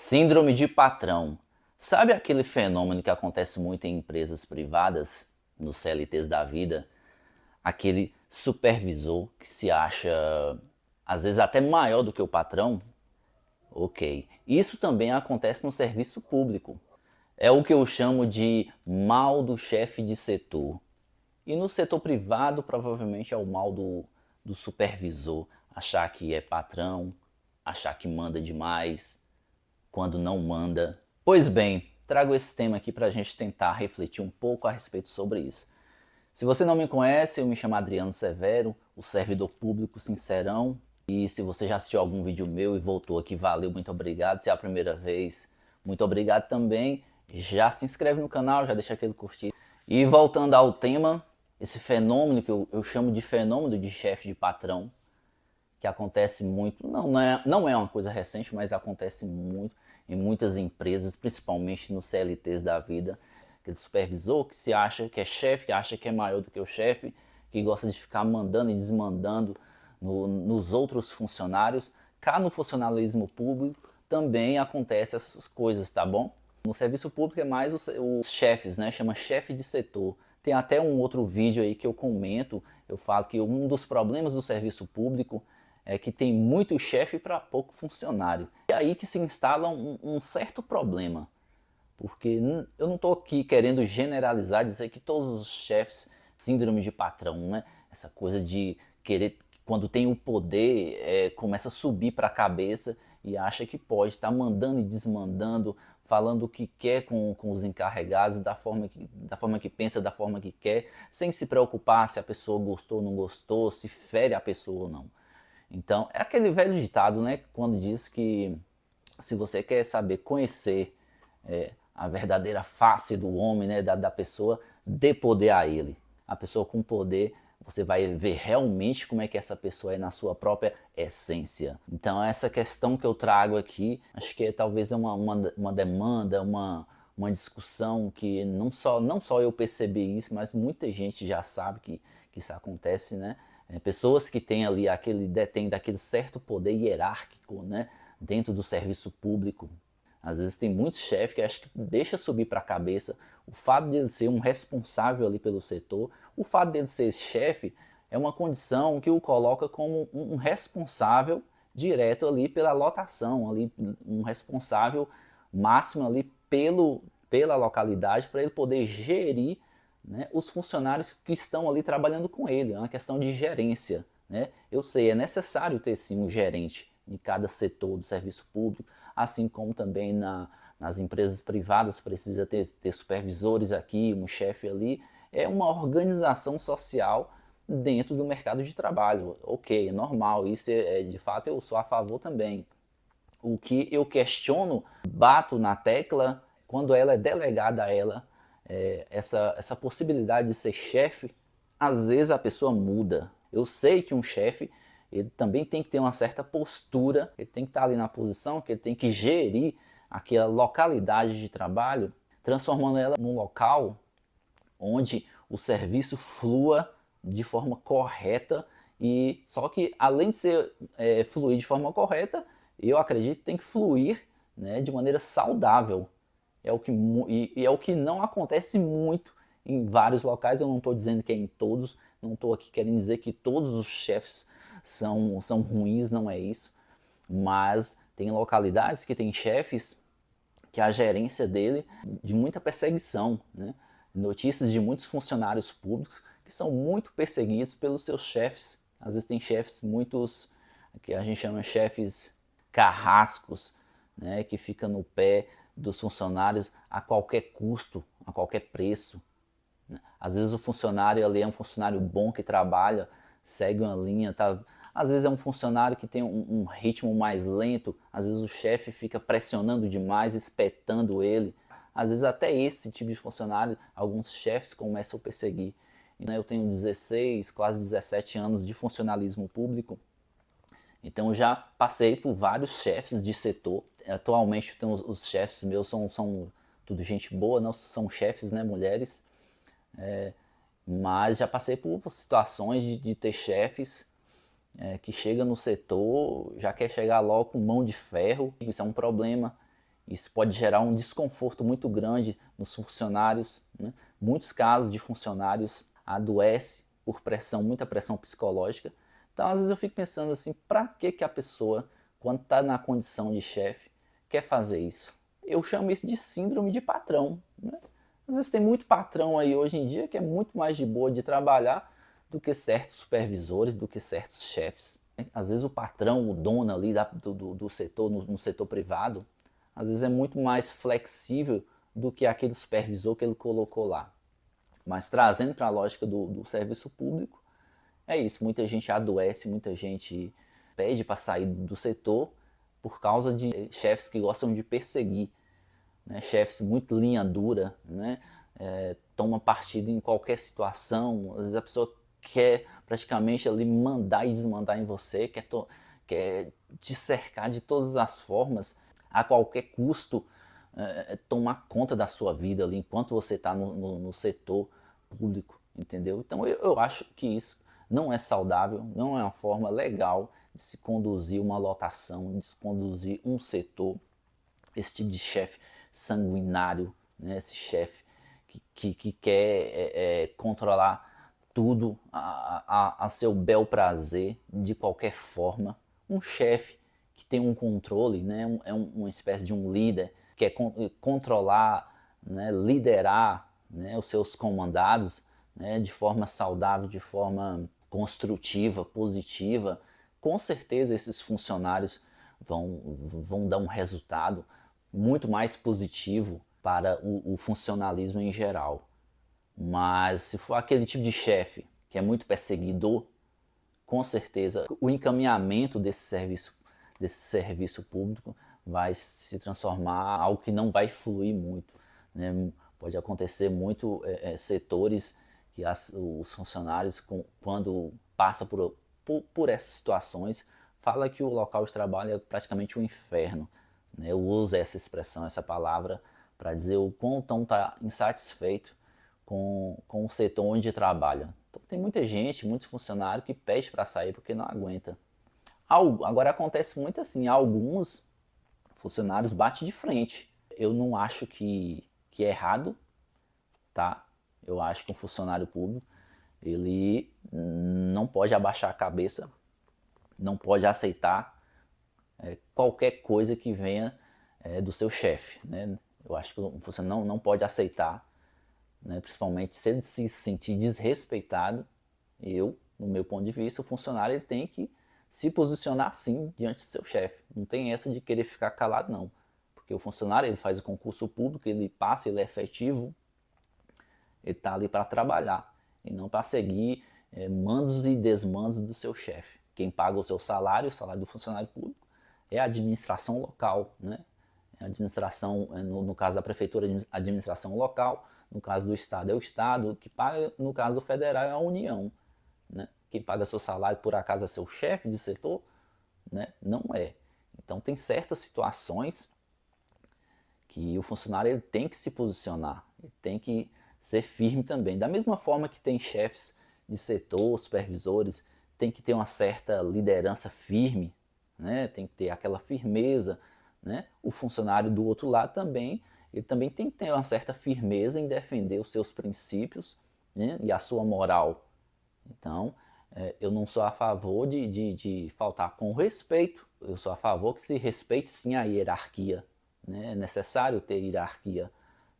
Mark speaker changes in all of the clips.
Speaker 1: Síndrome de patrão. Sabe aquele fenômeno que acontece muito em empresas privadas, nos CLTs da vida? Aquele supervisor que se acha, às vezes, até maior do que o patrão? Ok. Isso também acontece no serviço público. É o que eu chamo de mal do chefe de setor. E no setor privado, provavelmente é o mal do supervisor. Achar que é patrão, achar que manda demais, quando não manda. Pois bem, trago esse tema aqui para a gente tentar refletir um pouco a respeito sobre isso. Se você não me conhece, eu me chamo Adriano Severo, o servidor público sincerão. E se você já assistiu algum vídeo meu e voltou aqui, valeu, muito obrigado. Se é a primeira vez, muito obrigado também. Já se inscreve no canal, já deixa aquele curtir. E voltando ao tema, esse fenômeno que eu chamo de fenômeno de chefe de patrão, que acontece muito, não é uma coisa recente, mas acontece muito em muitas empresas, principalmente nos CLTs da vida. Aquele supervisor que se acha que é chefe, que acha que é maior do que o chefe, que gosta de ficar mandando e desmandando nos outros funcionários. Cá no funcionalismo público também acontece essas coisas, tá bom? No serviço público é mais os chefes, né? Chama chefe de setor. Tem até um outro vídeo aí que eu comento, eu falo que um dos problemas do serviço público é que tem muito chefe para pouco funcionário. É aí que se instala um certo problema, porque eu não estou aqui querendo generalizar, dizer que todos os chefes síndrome de patrão, né? Essa coisa de querer, quando tem o poder, começa a subir para a cabeça e acha que pode estar mandando e desmandando, falando o que quer com os encarregados, da forma que pensa, da forma que quer, sem se preocupar se a pessoa gostou ou não gostou, se fere a pessoa ou não. Então, é aquele velho ditado, né? Quando diz que se você quer saber conhecer a verdadeira face do homem, né? Da pessoa, dê poder a ele. A pessoa com poder, você vai ver realmente como é que essa pessoa é na sua própria essência. Então, essa questão que eu trago aqui, acho que talvez é uma demanda, uma discussão que não só eu percebi isso, mas muita gente já sabe que isso acontece, né? Pessoas que têm ali detêm daquele certo poder hierárquico, né, dentro do serviço público. Às vezes tem muitos chefes que acho que deixa subir para a cabeça o fato de ele ser um responsável ali pelo setor, o fato de ele ser chefe é uma condição que o coloca como um responsável direto ali pela lotação, ali um responsável máximo ali pela localidade para ele poder gerir, né, os funcionários que estão ali trabalhando com ele. É uma questão de gerência, né? Eu sei, é necessário ter sim um gerente em cada setor do serviço público, assim como também nas empresas privadas precisa ter supervisores aqui, um chefe ali. É uma organização social dentro do mercado de trabalho. Ok, é normal, isso de fato eu sou a favor também. O que eu questiono, bato na tecla, quando ela é delegada a ela, essa possibilidade de ser chefe, às vezes a pessoa muda. Eu sei que um chefe, ele também tem que ter uma certa postura, ele tem que estar ali na posição, que ele tem que gerir aquela localidade de trabalho, transformando ela num local onde o serviço flua de forma correta. E só que além de fluir de forma correta, eu acredito que tem que fluir, né, de maneira saudável. É o que não acontece muito em vários locais. Eu não estou dizendo que é em todos, não estou aqui querendo dizer que todos os chefes são ruins, não é isso. Mas tem localidades que tem chefes que a gerência dele de muita perseguição, né? Notícias de muitos funcionários públicos que são muito perseguidos pelos seus chefes. Às vezes tem chefes muitos, que a gente chama chefes carrascos, né? Que fica no pé dos funcionários a qualquer custo, a qualquer preço. Às vezes o funcionário ali é um funcionário bom que trabalha, segue uma linha, tá? Às vezes é um funcionário que tem um ritmo mais lento, às vezes o chefe fica pressionando demais, espetando ele. Às vezes até esse tipo de funcionário, alguns chefes começam a perseguir. Eu tenho 16, quase 17 anos de funcionalismo público, então eu já passei por vários chefes de setor. Atualmente os chefes meus são tudo gente boa, não são chefes, né, mulheres. Mas já passei por situações de ter chefes que chega no setor, já quer chegar logo com mão de ferro. Isso é um problema. Isso pode gerar um desconforto muito grande nos funcionários, né? Muitos casos de funcionários adoecem por pressão, muita pressão psicológica. Então, às vezes eu fico pensando assim, para que a pessoa, quando está na condição de chefe, quer fazer isso? Eu chamo isso de síndrome de patrão, né? Às vezes tem muito patrão aí hoje em dia que é muito mais de boa de trabalhar do que certos supervisores, do que certos chefes. Às vezes o patrão, o dono ali do setor, no setor privado, às vezes é muito mais flexível do que aquele supervisor que ele colocou lá. Mas trazendo para a lógica do serviço público, é isso. Muita gente adoece, muita gente pede para sair do setor por causa de chefes que gostam de perseguir, né? Chefes muito linha dura, né? Toma partido em qualquer situação. Às vezes a pessoa quer praticamente ali mandar e desmandar em você, quer te cercar de todas as formas, a qualquer custo, tomar conta da sua vida ali enquanto você está no setor público, entendeu? Então eu acho que isso não é saudável, não é uma forma legal de se conduzir uma lotação, de se conduzir um setor. Esse tipo de chefe sanguinário, né? Esse chefe que quer controlar tudo a seu bel prazer, de qualquer forma. Um chefe que tem um controle, né? Uma espécie de um líder, que quer controlar, né? Liderar, né? Os seus comandados, né? De forma saudável, de forma construtiva, positiva. Com certeza esses funcionários vão dar um resultado muito mais positivo para o funcionalismo em geral. Mas se for aquele tipo de chefe que é muito perseguidor, com certeza o encaminhamento desse serviço público vai se transformar em algo que não vai fluir muito, né? Pode acontecer muito setores que os funcionários, quando passa por essas situações, fala que o local de trabalho é praticamente um inferno, né? Eu uso essa expressão, essa palavra, para dizer o quanto está insatisfeito com o setor onde trabalha. Então, tem muita gente, muitos funcionários que pede para sair porque não aguenta. Agora acontece muito assim, alguns funcionários batem de frente. Eu não acho que é errado, tá? Eu acho que um funcionário público, ele não pode abaixar a cabeça, não pode aceitar qualquer coisa que venha do seu chefe, né? Eu acho que você não pode aceitar, né? Principalmente se ele se sentir desrespeitado. No meu ponto de vista, o funcionário ele tem que se posicionar sim diante do seu chefe. Não tem essa de querer ficar calado, não. Porque o funcionário ele faz o concurso público, ele passa, ele é efetivo, ele está ali para trabalhar e não para seguir mandos e desmandos do seu chefe. Quem paga o seu salário, o salário do funcionário público, é a administração local, né? A administração, no caso da prefeitura, a administração local, no caso do estado é o estado, que paga, no caso do federal é a União, né? Quem paga seu salário por acaso é seu chefe de setor, né? Não é. Então tem certas situações que o funcionário ele tem que se posicionar, ele tem que ser firme também. Da mesma forma que tem chefes de setor, supervisores, tem que ter uma certa liderança firme, né? Tem que ter aquela firmeza, né? O funcionário do outro lado também, ele também tem que ter uma certa firmeza em defender os seus princípios, né? E a sua moral. Então, eu não sou a favor de faltar com respeito, eu sou a favor que se respeite sim a hierarquia, né? É necessário ter hierarquia,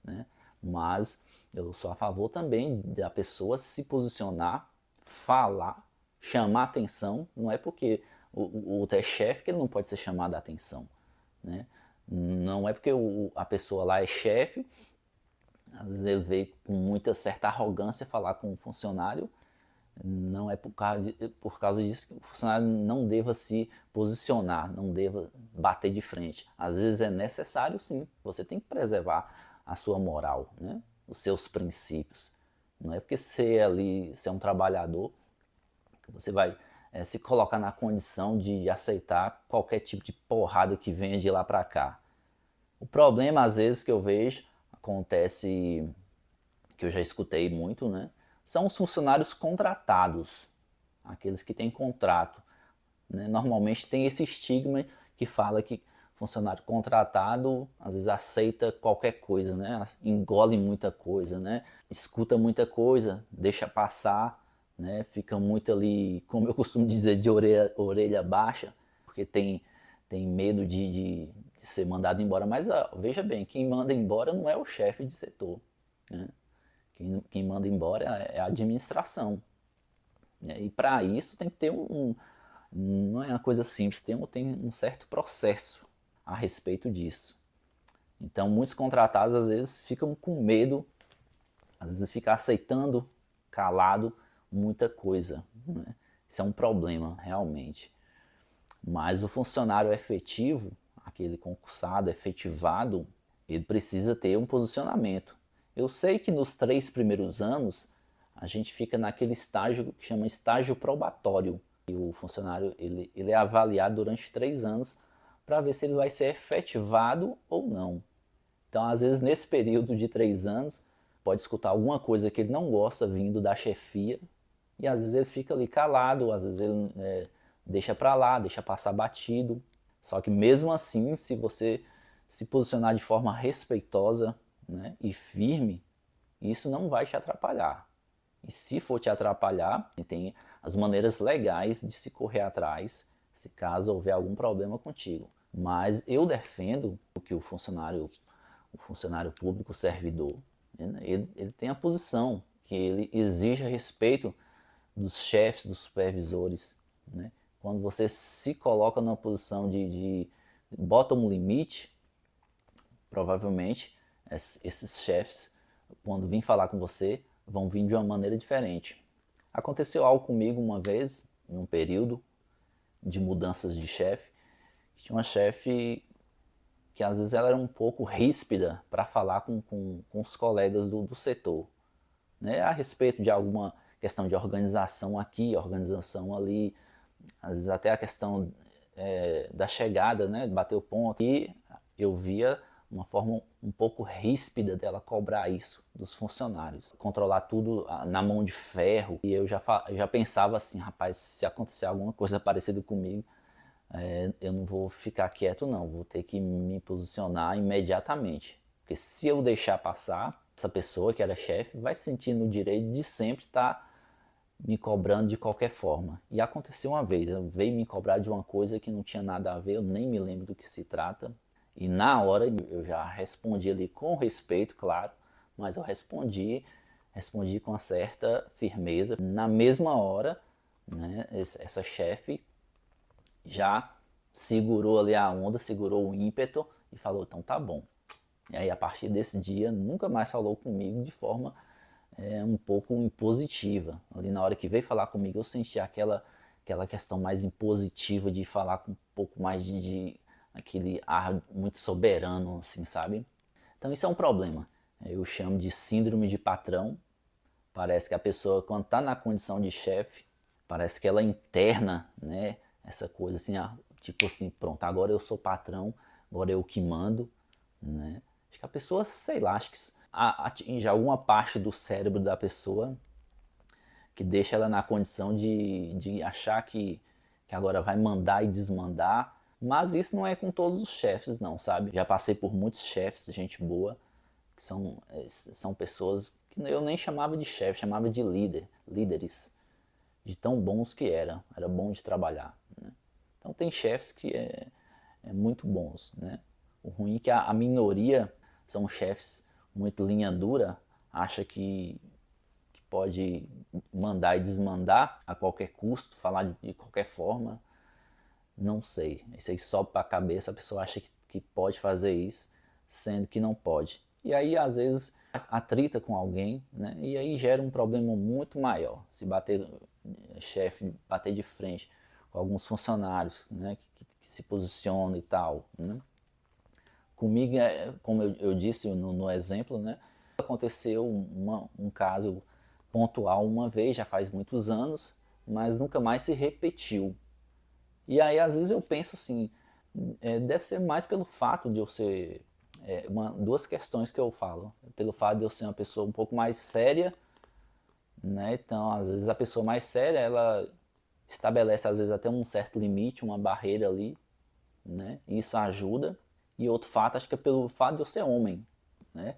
Speaker 1: né? Mas eu sou a favor também da pessoa se posicionar, falar, chamar atenção. Não é porque o outro é chefe que ele não pode ser chamado a atenção, né? Não é porque a pessoa lá é chefe, às vezes ele veio com muita certa arrogância falar com o funcionário. Não é por causa disso que o funcionário não deva se posicionar, não deva bater de frente. Às vezes é necessário sim, você tem que preservar a sua moral, né? Os seus princípios. Não é porque você é um trabalhador que você vai se colocar na condição de aceitar qualquer tipo de porrada que venha de lá para cá. O problema, às vezes, que eu vejo, acontece, que eu já escutei muito, né? São os funcionários contratados, aqueles que têm contrato, né? Normalmente tem esse estigma que fala que funcionário contratado às vezes aceita qualquer coisa, né? Engole muita coisa, né? Escuta muita coisa, deixa passar, né? Fica muito ali, como eu costumo dizer, de orelha baixa, porque tem medo de ser mandado embora. Mas veja bem, quem manda embora não é o chefe de setor, né? Quem manda embora é a administração, né? E para isso tem que ter não é uma coisa simples, tem um certo processo a respeito disso. Então muitos contratados às vezes ficam com medo, às vezes ficam aceitando calado muita coisa, né? Isso é um problema realmente. Mas o funcionário efetivo, aquele concursado, efetivado, ele precisa ter um posicionamento. Eu sei que nos 3 primeiros anos a gente fica naquele estágio que chama estágio probatório. E o funcionário ele é avaliado durante 3 anos para ver se ele vai ser efetivado ou não. Então, às vezes, nesse período de 3 anos, pode escutar alguma coisa que ele não gosta vindo da chefia, e às vezes ele fica ali calado, às vezes ele deixa para lá, deixa passar batido. Só que mesmo assim, se você se posicionar de forma respeitosa, né, e firme, isso não vai te atrapalhar. E se for te atrapalhar, tem as maneiras legais de se correr atrás, se caso houver algum problema contigo. Mas eu defendo que o funcionário público, o servidor, né, ele tem a posição, que ele exija respeito dos chefes, dos supervisores, né? Quando você se coloca numa posição de bota um limite, provavelmente esses chefes, quando vêm falar com você, vão vir de uma maneira diferente. Aconteceu algo comigo uma vez, em um período de mudanças de chefe. Tinha uma chefe que às vezes ela era um pouco ríspida para falar com os colegas do setor, né, a respeito de alguma questão de organização aqui, organização ali, às vezes até a questão da chegada, né, de bater o ponto. E eu via uma forma um pouco ríspida dela cobrar isso dos funcionários, controlar tudo na mão de ferro. E eu já pensava assim, rapaz, se acontecer alguma coisa parecida comigo, eu não vou ficar quieto não, vou ter que me posicionar imediatamente. Porque se eu deixar passar, essa pessoa que era chefe vai se sentir no direito de sempre estar me cobrando de qualquer forma. E aconteceu uma vez, ela veio me cobrar de uma coisa que não tinha nada a ver, eu nem me lembro do que se trata. E na hora eu já respondi ali com respeito, claro, mas eu respondi com uma certa firmeza. Na mesma hora, né, essa chefe já segurou ali a onda, segurou o ímpeto e falou, então tá bom. E aí a partir desse dia nunca mais falou comigo de forma um pouco impositiva. Ali na hora que veio falar comigo eu senti aquela questão mais impositiva de falar com um pouco mais de aquele ar muito soberano, assim, sabe? Então isso é um problema. Eu chamo de síndrome de patrão. Parece que a pessoa, quando está na condição de chefe, parece que ela interna, né, essa coisa assim, tipo assim, pronto, agora eu sou patrão, agora eu que mando, né? Acho que a pessoa, sei lá, acho que atinge alguma parte do cérebro da pessoa que deixa ela na condição de achar que agora vai mandar e desmandar. Mas isso não é com todos os chefes não, sabe? Já passei por muitos chefes, gente boa, que são pessoas que eu nem chamava de chefe, chamava de líderes, de tão bons que era bom de trabalhar, né? Então tem chefes que é muito bons, né? O ruim é que a minoria são chefes muito linha dura, acha que pode mandar e desmandar a qualquer custo, falar de qualquer forma. Não sei, isso aí sobe para a cabeça, a pessoa acha que pode fazer isso, sendo que não pode. E aí às vezes atrita com alguém, né? E aí gera um problema muito maior. Se bater, chefe bater de frente com alguns funcionários, né, que se posicionam e tal, né? Comigo, como eu disse no exemplo, né, aconteceu um caso pontual uma vez, já faz muitos anos, mas nunca mais se repetiu. E aí às vezes eu penso assim, deve ser mais pelo fato de eu ser, duas questões que eu falo, pelo fato de eu ser uma pessoa um pouco mais séria, né? Então às vezes a pessoa mais séria, ela estabelece às vezes até um certo limite, uma barreira ali, né? Isso ajuda. E outro fato, acho que é pelo fato de eu ser homem, né?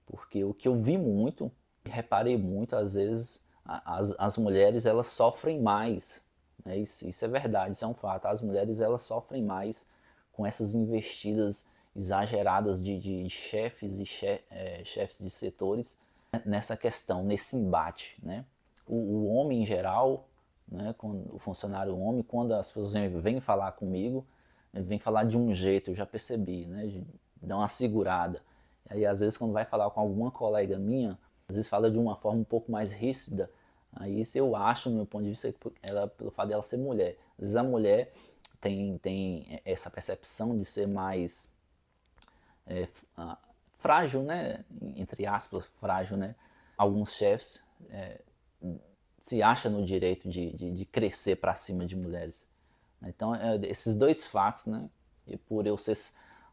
Speaker 1: Porque o que eu vi muito, reparei muito, às vezes as mulheres elas sofrem mais, né? Isso é verdade, isso é um fato. As mulheres elas sofrem mais com essas investidas exageradas de chefes e chefes de setores nessa questão, nesse embate, né? O homem em geral, né, quando, o funcionário homem, quando as pessoas vêm falar comigo, vem falar de um jeito, eu já percebi, né, de dar uma segurada. E aí às vezes quando vai falar com alguma colega minha, às vezes fala de uma forma um pouco mais ríspida. Aí isso eu acho, no meu ponto de vista, ela, pelo fato dela ser mulher. Às vezes a mulher tem essa percepção de ser mais é, frágil, né? Entre aspas, frágil, né? Alguns chefes se acham no direito de crescer para cima de mulheres. Então, esses dois fatos, né? E por eu ser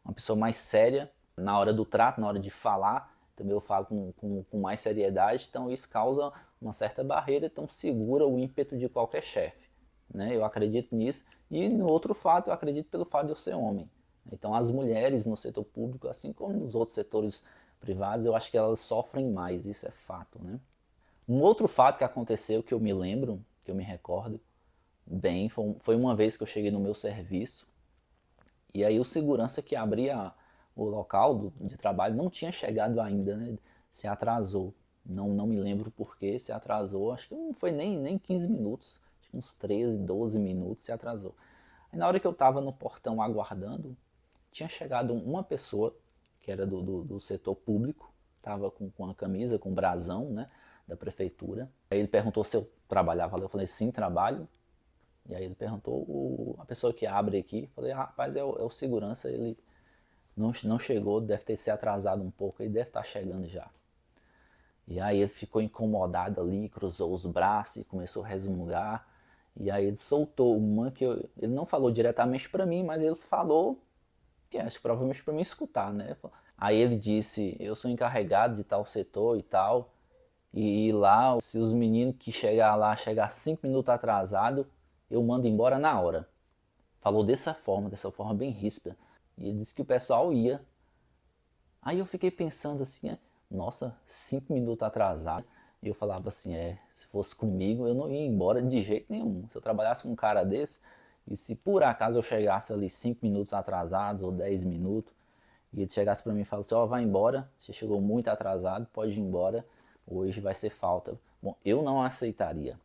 Speaker 1: uma pessoa mais séria na hora do trato, na hora de falar, também eu falo com mais seriedade, então isso causa uma certa barreira, então segura o ímpeto de qualquer chefe. Né? Eu acredito nisso. E no outro fato, eu acredito pelo fato de eu ser homem. Então as mulheres no setor público, assim como nos outros setores privados, eu acho que elas sofrem mais, isso é fato. Né? Um outro fato que aconteceu, que eu me lembro, que eu me recordo bem, foi uma vez que eu cheguei no meu serviço, e aí o segurança que abria o local de trabalho não tinha chegado ainda, né? Se atrasou. Não me lembro por que se atrasou, acho que não foi nem 15 minutos, acho que uns 13, 12 minutos se atrasou. Aí na hora que eu estava no portão aguardando, tinha chegado uma pessoa, que era do setor público, estava com a camisa, com o brasão, né, da prefeitura. Aí ele perguntou se eu trabalhava lá, eu falei, sim, trabalho. E aí ele perguntou, a pessoa que abre aqui, eu falei, rapaz, é o segurança, ele não chegou, deve ter se atrasado um pouco, ele deve estar chegando já. E aí ele ficou incomodado ali, cruzou os braços e começou a resmungar. E aí ele soltou uma que ele não falou diretamente para mim, mas ele falou que acho que provavelmente para mim escutar, né? Aí ele disse, eu sou encarregado de tal setor e tal, e lá, se os meninos que chegar lá, chegar 5 minutos atrasado, eu mando embora na hora. Falou dessa forma bem ríspida. E ele disse que o pessoal ia. Aí eu fiquei pensando assim, nossa, 5 minutos atrasado. E eu falava assim, se fosse comigo, eu não ia embora de jeito nenhum. Se eu trabalhasse com um cara desse, e se por acaso eu chegasse ali 5 minutos atrasados ou 10 minutos, e ele chegasse para mim e falasse, vai embora, você chegou muito atrasado, pode ir embora, hoje vai ser falta. Bom, eu não aceitaria,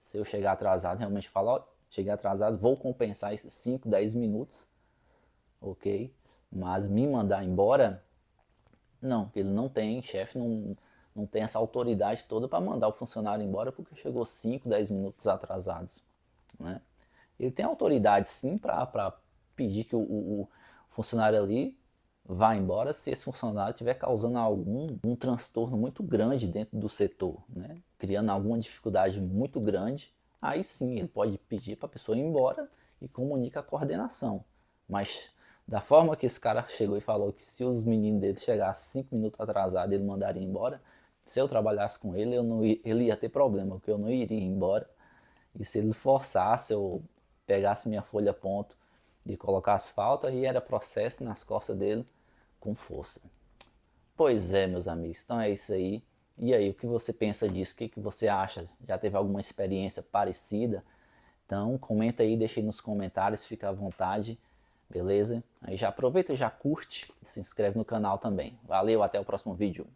Speaker 1: Se eu chegar atrasado, realmente falar, cheguei atrasado, vou compensar esses 5, 10 minutos, ok? Mas me mandar embora, não, porque ele não tem, chefe não tem essa autoridade toda para mandar o funcionário embora porque chegou 5, 10 minutos atrasados, né? Ele tem autoridade sim para pedir que o funcionário ali vá embora se esse funcionário estiver causando um transtorno muito grande dentro do setor, né? Criando alguma dificuldade muito grande, aí sim ele pode pedir para a pessoa ir embora e comunica a coordenação. Mas da forma que esse cara chegou e falou que se os meninos dele chegassem 5 minutos atrasados ele mandaria embora, se eu trabalhasse com ele, ele ia ter problema, porque eu não iria embora. E se ele forçasse, eu pegasse minha folha ponto e colocasse falta, e era processo nas costas dele com força. Pois é, meus amigos, então é isso aí. E aí, o que você pensa disso? O que você acha? Já teve alguma experiência parecida? Então, comenta aí, deixa aí nos comentários, fica à vontade, beleza? Aí já aproveita e já curte e se inscreve no canal também. Valeu, até o próximo vídeo.